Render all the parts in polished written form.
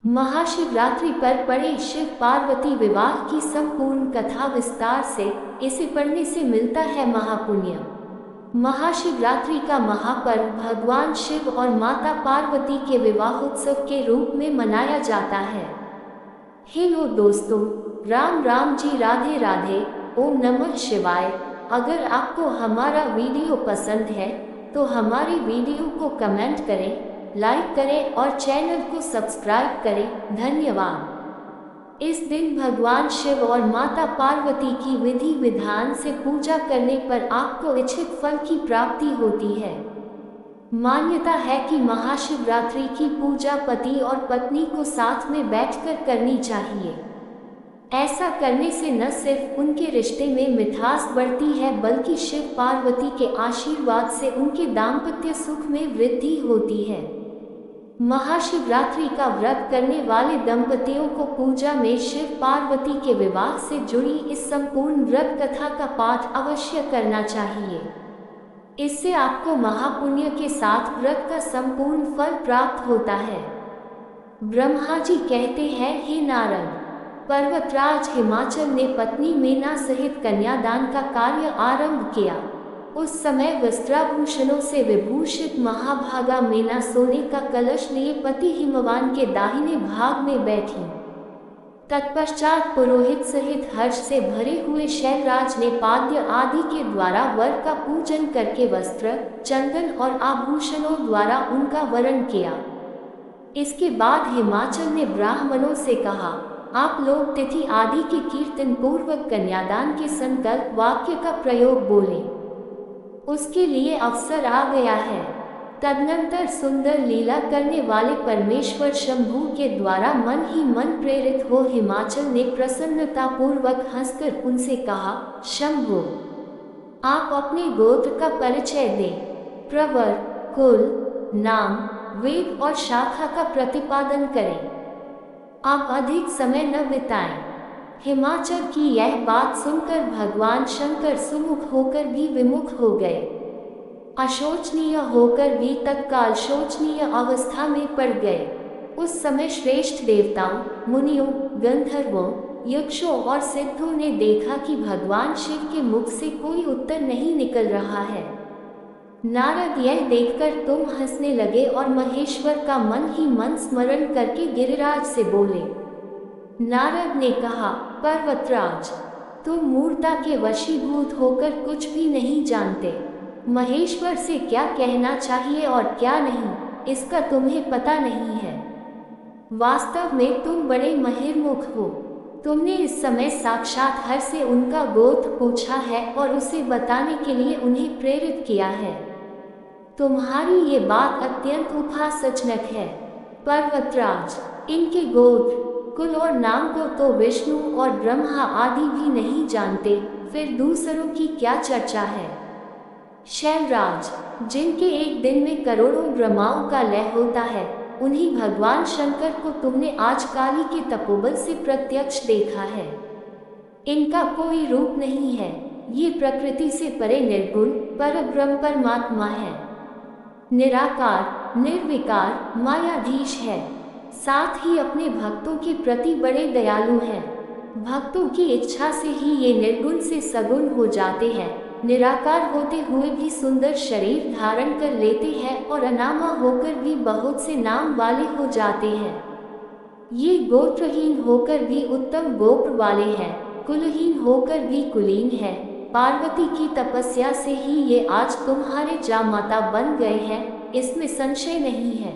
महाशिवरात्रि पर पढ़े शिव पार्वती विवाह की संपूर्ण कथा विस्तार से। इसे पढ़ने से मिलता है महापुण्य। महाशिवरात्रि का महापर्व भगवान शिव और माता पार्वती के विवाहोत्सव के रूप में मनाया जाता है। हेलो दोस्तों, राम राम जी, राधे राधे, ओम नमः शिवाय। अगर आपको हमारा वीडियो पसंद है तो हमारी वीडियो को कमेंट करें, लाइक करें और चैनल को सब्सक्राइब करें। धन्यवाद। इस दिन भगवान शिव और माता पार्वती की विधि विधान से पूजा करने पर आपको इच्छित फल की प्राप्ति होती है। मान्यता है कि महाशिवरात्रि की पूजा पति और पत्नी को साथ में बैठकर करनी चाहिए। ऐसा करने से न सिर्फ उनके रिश्ते में मिठास बढ़ती है बल्कि शिव पार्वती के आशीर्वाद से उनके दाम्पत्य सुख में वृद्धि होती है। महाशिवरात्रि का व्रत करने वाले दंपतियों को पूजा में शिव पार्वती के विवाह से जुड़ी इस संपूर्ण व्रत कथा का पाठ अवश्य करना चाहिए। इससे आपको महापुण्य के साथ व्रत का संपूर्ण फल प्राप्त होता है। ब्रह्मा जी कहते हैं, हे नारद, पर्वतराज हिमाचल ने पत्नी मेना सहित कन्यादान का कार्य आरंभ किया। उस समय वस्त्राभूषणों से विभूषित महाभागा मेना सोने का कलश लिए पति हिमवान के दाहिने भाग में बैठी। तत्पश्चात पुरोहित सहित हर्ष से भरे हुए शैलराज ने पाद्य आदि के द्वारा वर का पूजन करके वस्त्र, चंदन और आभूषणों द्वारा उनका वरण किया। इसके बाद हिमाचल ने ब्राह्मणों से कहा, आप लोग तिथि आदि के कीर्तन पूर्वक कन्यादान के संकल्प वाक्य का प्रयोग बोलें। उसके लिए अवसर आ गया है। तदनंतर सुंदर लीला करने वाले परमेश्वर शंभु के द्वारा मन ही मन प्रेरित हो हिमाचल ने प्रसन्नता पूर्वक हंसकर उनसे कहा, शंभु, आप अपने गोत्र का परिचय दें। प्रवर, कुल, नाम, वेद और शाखा का प्रतिपादन करें। आप अधिक समय न बिताएं। हिमाचल की यह बात सुनकर भगवान शंकर सुमुख होकर भी विमुख हो गए। अशोचनीय होकर भी तत्काल शोचनीय अवस्था में पड़ गए। उस समय श्रेष्ठ देवताओं, मुनियों, गंधर्वों, यक्षों और सिद्धों ने देखा कि भगवान शिव के मुख से कोई उत्तर नहीं निकल रहा है। नारद यह देखकर तुम हंसने लगे और महेश्वर का मन ही मन स्मरण करके गिरिराज से बोले। नारद ने कहा, पर्वतराज, तुम मूर्ता के वशीभूत होकर कुछ भी नहीं जानते। महेश्वर से क्या कहना चाहिए और क्या नहीं, इसका तुम्हें पता नहीं है। वास्तव में तुम बड़े महिर्मुख हो। तुमने इस समय साक्षात हर से उनका गोत्र पूछा है और उसे बताने के लिए उन्हें प्रेरित किया है। तुम्हारी ये बात अत्यंत उपहासजनक है। पर्वतराज, इनके गोत्र, कुल और नाम को तो विष्णु और ब्रह्मा आदि भी नहीं जानते, फिर दूसरों की क्या चर्चा है। शैलराज, जिनके एक दिन में करोड़ों ब्रह्माओं का लय होता है, उन्हीं भगवान शंकर को तुमने आज काली के तपोबल से प्रत्यक्ष देखा है। इनका कोई रूप नहीं है। ये प्रकृति से परे निर्गुण परब्रह्म परमात्मा है। निराकार, निर्विकार, मायाधीश है। साथ ही अपने भक्तों के प्रति बड़े दयालु हैं। भक्तों की इच्छा से ही ये निर्गुण से सगुण हो जाते हैं। निराकार होते हुए भी सुंदर शरीर धारण कर लेते हैं और अनामा होकर भी बहुत से नाम वाले हो जाते हैं। ये गोत्रहीन होकर भी उत्तम गोत्र वाले हैं, कुलहीन होकर भी कुलीन है। पार्वती की तपस्या से ही ये आज तुम्हारे जामाता बन गए हैं, इसमें संशय नहीं है।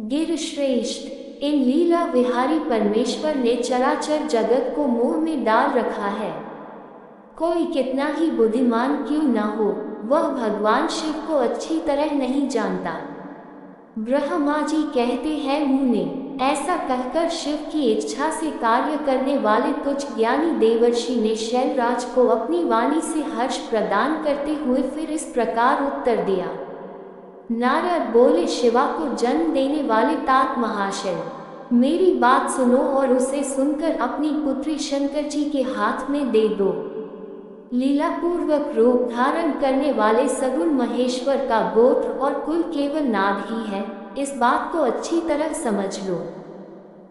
गिरश्रेष्ठ, इन लीला विहारी परमेश्वर ने चराचर जगत को मोह में डाल रखा है। कोई कितना ही बुद्धिमान क्यों न हो, वह भगवान शिव को अच्छी तरह नहीं जानता। ब्रह्मा जी कहते हैं, मुने, ऐसा कहकर शिव की इच्छा से कार्य करने वाले तुच्छ ज्ञानी देवर्षि ने शैलराज को अपनी वाणी से हर्ष प्रदान करते हुए फिर इस प्रकार उत्तर दिया। नारद बोले, शिवा को जन्म देने वाले तात महाशय, मेरी बात सुनो और उसे सुनकर अपनी पुत्री शंकर जी के हाथ में दे दो। लीला पूर्वक रूप धारण करने वाले सगुण महेश्वर का गोत्र और कुल केवल नाग ही है। इस बात को अच्छी तरह समझ लो।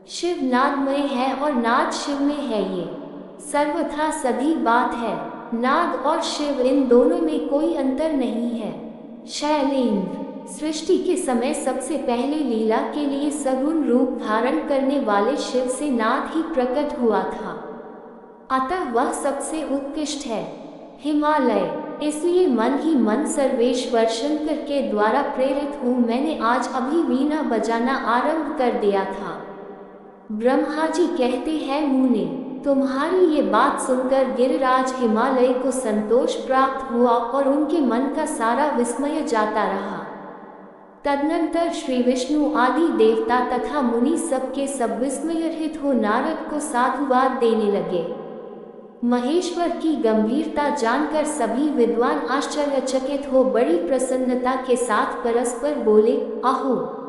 शिव नादमय है और नाद शिव में है, ये सर्वथा सदी बात है। नाद और शिव इन दोनों में कोई अंतर नहीं है। शैलेंद्र, सृष्टि के समय सबसे पहले लीला के लिए सगुण रूप धारण करने वाले शिव से नाद ही प्रकट हुआ था, अतः वह सबसे उत्कृष्ट है। हिमालय, इसलिए मन ही मन सर्वेश्वर शंकर के द्वारा प्रेरित हूँ। मैंने आज अभी वीणा बजाना आरंभ कर दिया था। ब्रह्मा जी कहते हैं, मुने, तुम्हारी ये बात सुनकर गिरिराज हिमालय को संतोष प्राप्त हुआ और उनके मन का सारा विस्मय जाता रहा। तदनंतर श्री विष्णु आदि देवता तथा मुनि सबके सब विस्मयरहित हो नारद को साधुवाद देने लगे। महेश्वर की गंभीरता जानकर सभी विद्वान आश्चर्यचकित हो बड़ी प्रसन्नता के साथ परस्पर बोले, अहो,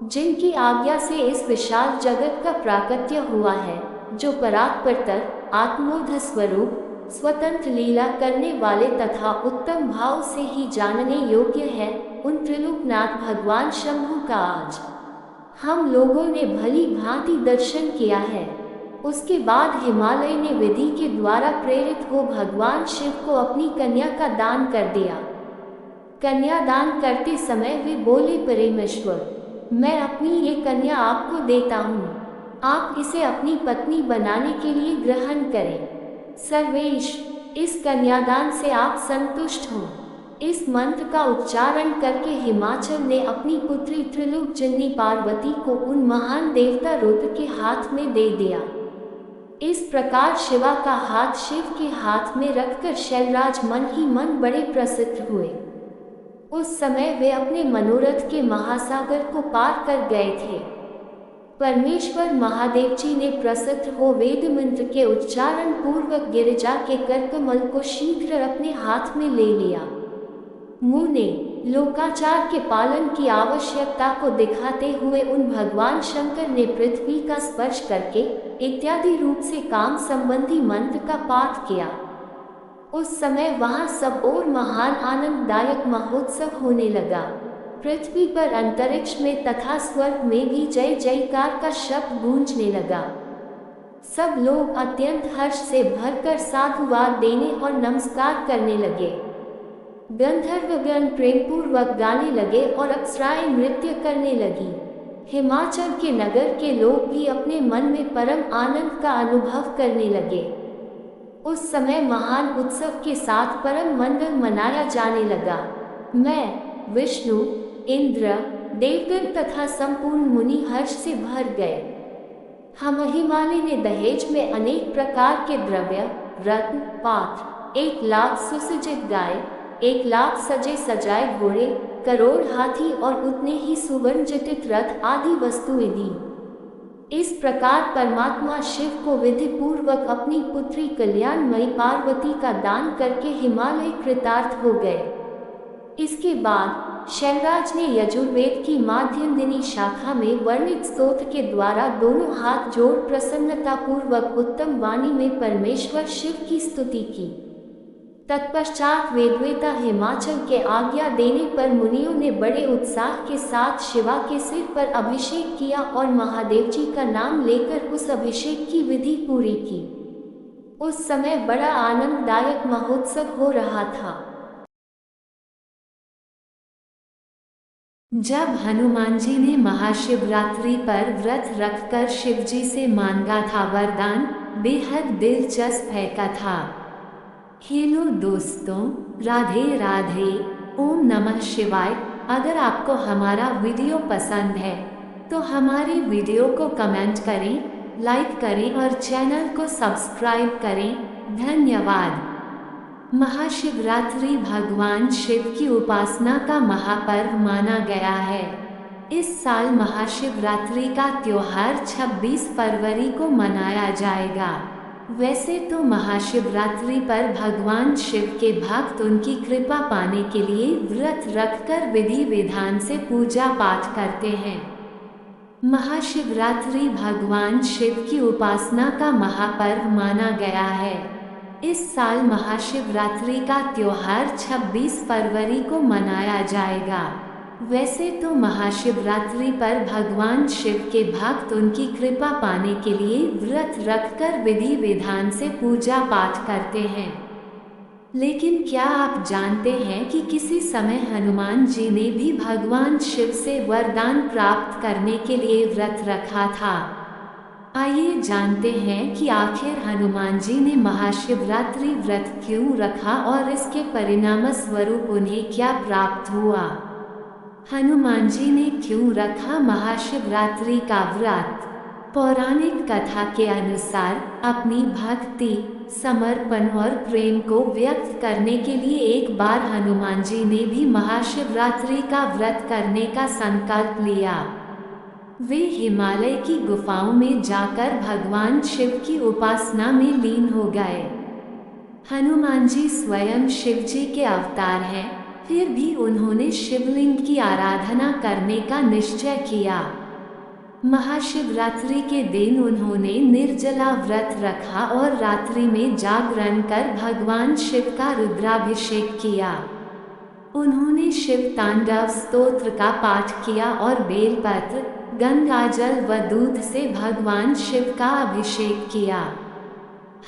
जिनकी आज्ञा से इस विशाल जगत का प्राकट्य हुआ है, जो परात्पर आत्मोध स्वरूप स्वतंत्र लीला करने वाले तथा उत्तम भाव से ही जानने योग्य है, उन त्रिलोकनाथ भगवान शंभु का आज हम लोगों ने भली भांति दर्शन किया है। उसके बाद हिमालय ने विधि के द्वारा प्रेरित हो भगवान शिव को अपनी कन्या का दान कर दिया। कन्यादान करते समय वे बोले, परमेश्वर, मैं अपनी ये कन्या आपको देता हूँ, आप इसे अपनी पत्नी बनाने के लिए ग्रहण करें। सर्वेश, इस कन्यादान से आप संतुष्ट हों। इस मंत्र का उच्चारण करके हिमाचल ने अपनी पुत्री त्रिलोक जननी पार्वती को उन महान देवता रुद्र के हाथ में दे दिया। इस प्रकार शिवा का हाथ शिव के हाथ में रखकर शैलराज मन ही मन बड़े प्रसन्न हुए। उस समय वे अपने मनोरथ के महासागर को पार कर गए थे। परमेश्वर महादेव जी ने प्रसन्न हो वेद मंत्र के उच्चारण पूर्वक गिरिजा के करकमल को शीघ्र अपने हाथ में ले लिया। मुने, लोकाचार के पालन की आवश्यकता को दिखाते हुए उन भगवान शंकर ने पृथ्वी का स्पर्श करके इत्यादि रूप से काम संबंधी मंत्र का पाठ किया। उस समय वहां सब और महान आनंददायक महोत्सव होने लगा। पृथ्वी पर, अंतरिक्ष में तथा स्वर्ग में भी जय जयकार का शब्द गूंजने लगा। सब लोग अत्यंत हर्ष से भरकर साधुवाद देने और नमस्कार करने लगे। गंधर्वगण प्रेमपूर्वक गाने लगे और अप्सराएं नृत्य करने लगी। हिमाचल के नगर के लोग भी अपने मन में परम आनंद का अनुभव करने लगे। उस समय महान उत्सव के साथ परम मंगल मनाया जाने लगा। मैं, विष्णु, इंद्र, देवगण तथा संपूर्ण मुनि हर्ष से भर गए। हम हिमालय ने दहेज में अनेक प्रकार के द्रव्य, रत्न, पात्र, 1 लाख सुसज्जित गाय, 1 लाख सजे सजाए घोड़े, करोड़ हाथी और उतने ही सुवर्णजटित रथ आदि वस्तुएं दी। इस प्रकार परमात्मा शिव को विधि पूर्वक अपनी पुत्री कल्याणमयी पार्वती का दान करके हिमालय कृतार्थ हो गए। इसके बाद शैलराज ने यजुर्वेद की माध्यन्दिनी शाखा में वर्णित स्तोत्र के द्वारा दोनों हाथ जोड़ प्रसन्नता पूर्वक उत्तम वाणी में परमेश्वर शिव की स्तुति की। तत्पश्चात वेदवेता हिमाचल के आज्ञा देने पर मुनियों ने बड़े उत्साह के साथ शिवा के सिर पर अभिषेक किया और महादेव जी का नाम लेकर उस अभिषेक की विधि पूरी की। उस समय बड़ा आनंददायक महोत्सव हो रहा था। जब हनुमान जी ने महाशिवरात्रि पर व्रत रखकर शिव जी से मांगा था वरदान, बेहद दिलचस्प है कथा। हेलो दोस्तों, राधे राधे, ओम नमः शिवाय। अगर आपको हमारा वीडियो पसंद है तो हमारे वीडियो को कमेंट करें, लाइक करें और चैनल को सब्सक्राइब करें। धन्यवाद। महाशिवरात्रि भगवान शिव की उपासना का महापर्व माना गया है। इस साल महाशिवरात्रि का त्योहार 26 फरवरी को मनाया जाएगा। वैसे तो महाशिवरात्रि पर भगवान शिव के भक्त उनकी कृपा पाने के लिए व्रत रखकर विधि विधान से पूजा पाठ करते हैं। महाशिवरात्रि भगवान शिव की उपासना का महापर्व माना गया है। इस साल महाशिवरात्रि का त्योहार 26 फरवरी को मनाया जाएगा। वैसे तो महाशिवरात्रि पर भगवान शिव के भक्त उनकी कृपा पाने के लिए व्रत रखकर विधि विधान से पूजा पाठ करते हैं। लेकिन क्या आप जानते हैं कि किसी समय हनुमान जी ने भी भगवान शिव से वरदान प्राप्त करने के लिए व्रत रखा था? आइए जानते हैं कि आखिर हनुमान जी ने महाशिवरात्रि व्रत क्यों रखा और इसके परिणाम स्वरूप उन्हें क्या प्राप्त हुआ। हनुमान जी ने क्यों रखा महाशिवरात्रि का व्रत? पौराणिक कथा के अनुसार अपनी भक्ति, समर्पण और प्रेम को व्यक्त करने के लिए एक बार हनुमान जी ने भी महाशिवरात्रि का व्रत करने का संकल्प लिया। वे हिमालय की गुफाओं में जाकर भगवान शिव की उपासना में लीन हो गए। हनुमान जी स्वयं शिव जी के अवतार हैं, फिर भी उन्होंने शिवलिंग की आराधना करने का निश्चय किया। महाशिवरात्रि के दिन उन्होंने निर्जला व्रत रखा और रात्रि में जागरण कर भगवान शिव का रुद्राभिषेक किया। उन्होंने शिव तांडव स्तोत्र का पाठ किया और बेलपत्र, गंगाजल व दूध से भगवान शिव का अभिषेक किया।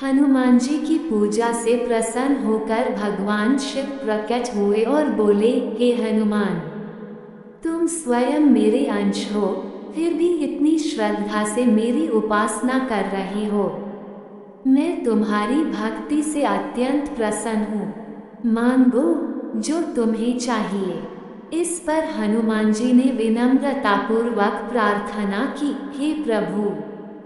हनुमान जी की पूजा से प्रसन्न होकर भगवान शिव प्रकट हुए और बोले, हे हनुमान, तुम स्वयं मेरे अंश हो, फिर भी इतनी श्रद्धा से मेरी उपासना कर रहे हो। मैं तुम्हारी भक्ति से अत्यंत प्रसन्न हूँ। मांगो जो तुम्हें चाहिए। इस पर हनुमान जी ने विनम्रतापूर्वक प्रार्थना की, हे प्रभु,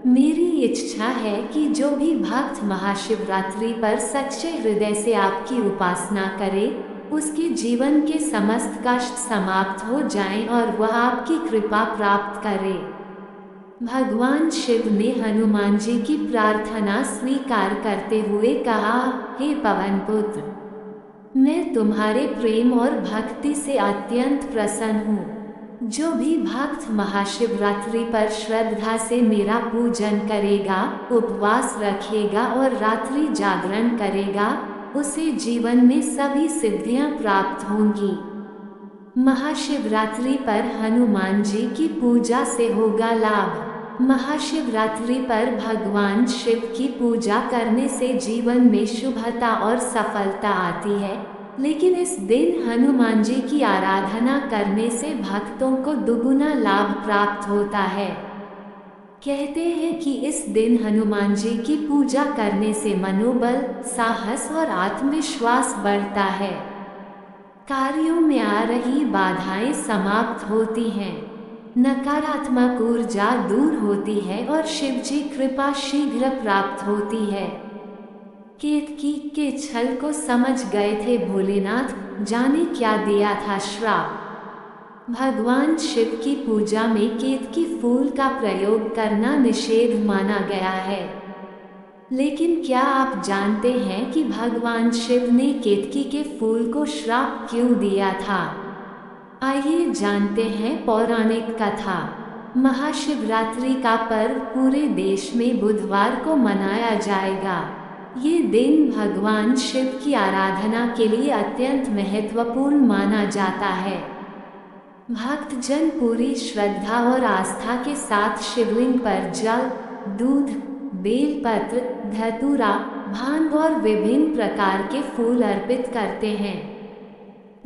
मेरी इच्छा है कि जो भी भक्त महाशिवरात्रि पर सच्चे हृदय से आपकी उपासना करे, उसके जीवन के समस्त कष्ट समाप्त हो जाएं और वह आपकी कृपा प्राप्त करे। भगवान शिव ने हनुमान जी की प्रार्थना स्वीकार करते हुए कहा, हे पवन पुत्र, मैं तुम्हारे प्रेम और भक्ति से अत्यंत प्रसन्न हूँ। जो भी भक्त महाशिवरात्रि पर श्रद्धा से मेरा पूजन करेगा, उपवास रखेगा और रात्रि जागरण करेगा, उसे जीवन में सभी सिद्धियां प्राप्त होंगी। महाशिवरात्रि पर हनुमान जी की पूजा से होगा लाभ। महाशिवरात्रि पर भगवान शिव की पूजा करने से जीवन में शुभता और सफलता आती है, लेकिन इस दिन हनुमान जी की आराधना करने से भक्तों को दुगुना लाभ प्राप्त होता है। कहते हैं कि इस दिन हनुमान जी की पूजा करने से मनोबल, साहस और आत्मविश्वास बढ़ता है। कार्यों में आ रही बाधाएं समाप्त होती हैं, नकारात्मक ऊर्जा दूर होती है और शिव जी कृपा शीघ्र प्राप्त होती है। केतकी के छल को समझ गए थे भोलेनाथ, जाने क्या दिया था श्राप। भगवान शिव की पूजा में केतकी फूल का प्रयोग करना निषेध माना गया है। लेकिन क्या आप जानते हैं कि भगवान शिव ने केतकी के फूल को श्राप क्यों दिया था? आइए जानते हैं पौराणिक कथा। महाशिवरात्रि का पर्व पूरे देश में बुधवार को मनाया जाएगा। ये दिन भगवान शिव की आराधना के लिए अत्यंत महत्वपूर्ण माना जाता है। भक्तजन पूरी श्रद्धा और आस्था के साथ शिवलिंग पर जल, दूध, बेलपत्र, धतूरा, भांग और विभिन्न प्रकार के फूल अर्पित करते हैं।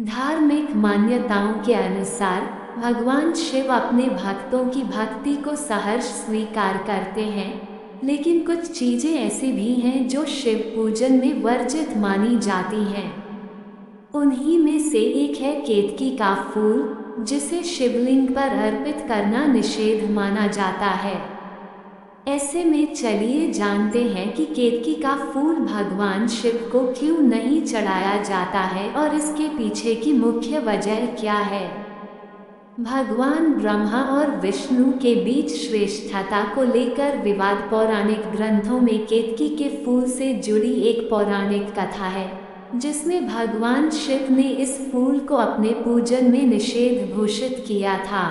धार्मिक मान्यताओं के अनुसार भगवान शिव अपने भक्तों की भक्ति को सहर्ष स्वीकार करते हैं, लेकिन कुछ चीजें ऐसी भी हैं जो शिव पूजन में वर्जित मानी जाती हैं। उन्हीं में से एक है केतकी का फूल, जिसे शिवलिंग पर अर्पित करना निषेध माना जाता है। ऐसे में चलिए जानते हैं कि केतकी का फूल भगवान शिव को क्यों नहीं चढ़ाया जाता है और इसके पीछे की मुख्य वजह क्या है। भगवान ब्रह्मा और विष्णु के बीच श्रेष्ठता को लेकर विवाद। पौराणिक ग्रंथों में केतकी के फूल से जुड़ी एक पौराणिक कथा है, जिसमें भगवान शिव ने इस फूल को अपने पूजन में निषेध घोषित किया था।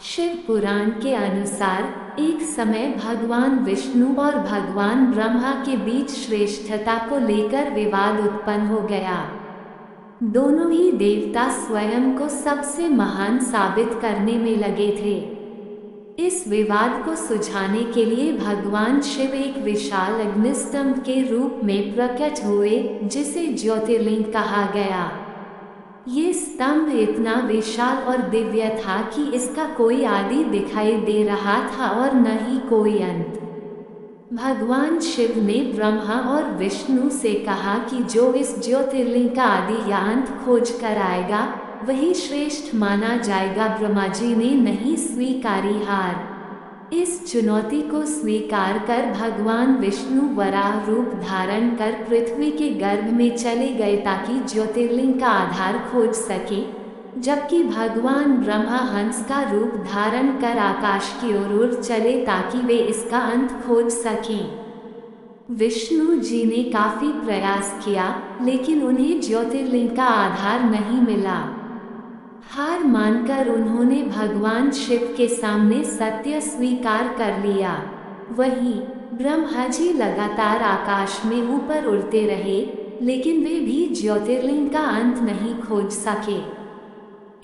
शिव पुराण के अनुसार एक समय भगवान विष्णु और भगवान ब्रह्मा के बीच श्रेष्ठता को लेकर विवाद उत्पन्न हो गया। दोनों ही देवता स्वयं को सबसे महान साबित करने में लगे थे। इस विवाद को सुलझाने के लिए भगवान शिव एक विशाल अग्निस्तंभ के रूप में प्रकट हुए, जिसे ज्योतिर्लिंग कहा गया। ये स्तंभ इतना विशाल और दिव्य था कि इसका कोई आदि दिखाई दे रहा था और न ही कोई अंत। भगवान शिव ने ब्रह्मा और विष्णु से कहा कि जो इस ज्योतिर्लिंग का आदि या अंत खोज कर आएगा वही श्रेष्ठ माना जाएगा। ब्रह्मा जी ने नहीं स्वीकारी हार। इस चुनौती को स्वीकार कर भगवान विष्णु वराह रूप धारण कर पृथ्वी के गर्भ में चले गए ताकि ज्योतिर्लिंग का आधार खोज सके, जबकि भगवान ब्रह्मा हंस का रूप धारण कर आकाश की ओर उड़ चले ताकि वे इसका अंत खोज सकें। विष्णु जी ने काफी प्रयास किया, लेकिन उन्हें ज्योतिर्लिंग का आधार नहीं मिला। हार मानकर उन्होंने भगवान शिव के सामने सत्य स्वीकार कर लिया। वहीं ब्रह्मा जी लगातार आकाश में ऊपर उड़ते रहे, लेकिन वे भी ज्योतिर्लिंग का अंत नहीं खोज सके।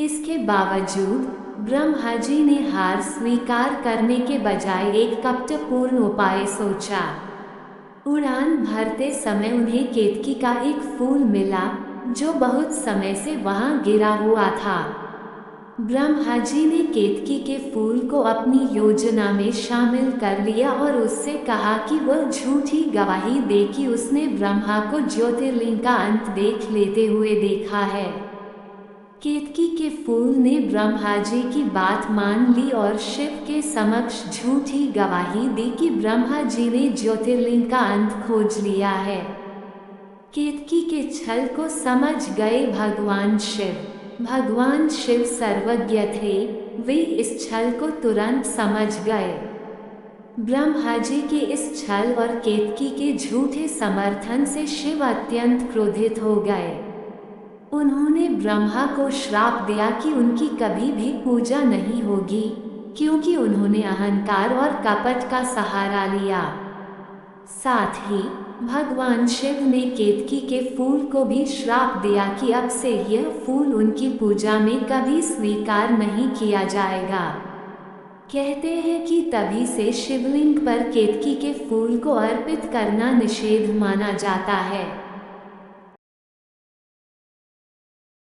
इसके बावजूद ब्रह्मा जी ने हार स्वीकार करने के बजाय एक कपटपूर्ण उपाय सोचा। उड़ान भरते समय उन्हें केतकी का एक फूल मिला, जो बहुत समय से वहां गिरा हुआ था। ब्रह्मा जी ने केतकी के फूल को अपनी योजना में शामिल कर लिया और उससे कहा कि वह झूठी गवाही दे कि उसने ब्रह्मा को ज्योतिर्लिंग का अंत देख लेते हुए देखा है। केतकी के फूल ने ब्रह्मा जी की बात मान ली और शिव के समक्ष झूठी गवाही दी कि ब्रह्मा जी ने ज्योतिर्लिंग का अंत खोज लिया है। केतकी के छल को समझ गए भगवान शिव। भगवान शिव सर्वज्ञ थे, वे इस छल को तुरंत समझ गए। ब्रह्मा जी के इस छल और केतकी के झूठे समर्थन से शिव अत्यंत क्रोधित हो गए। उन्होंने ब्रह्मा को श्राप दिया कि उनकी कभी भी पूजा नहीं होगी, क्योंकि उन्होंने अहंकार और कपट का सहारा लिया। साथ ही भगवान शिव ने केतकी के फूल को भी श्राप दिया कि अब से यह फूल उनकी पूजा में कभी स्वीकार नहीं किया जाएगा। कहते हैं कि तभी से शिवलिंग पर केतकी के फूल को अर्पित करना निषेध माना जाता है।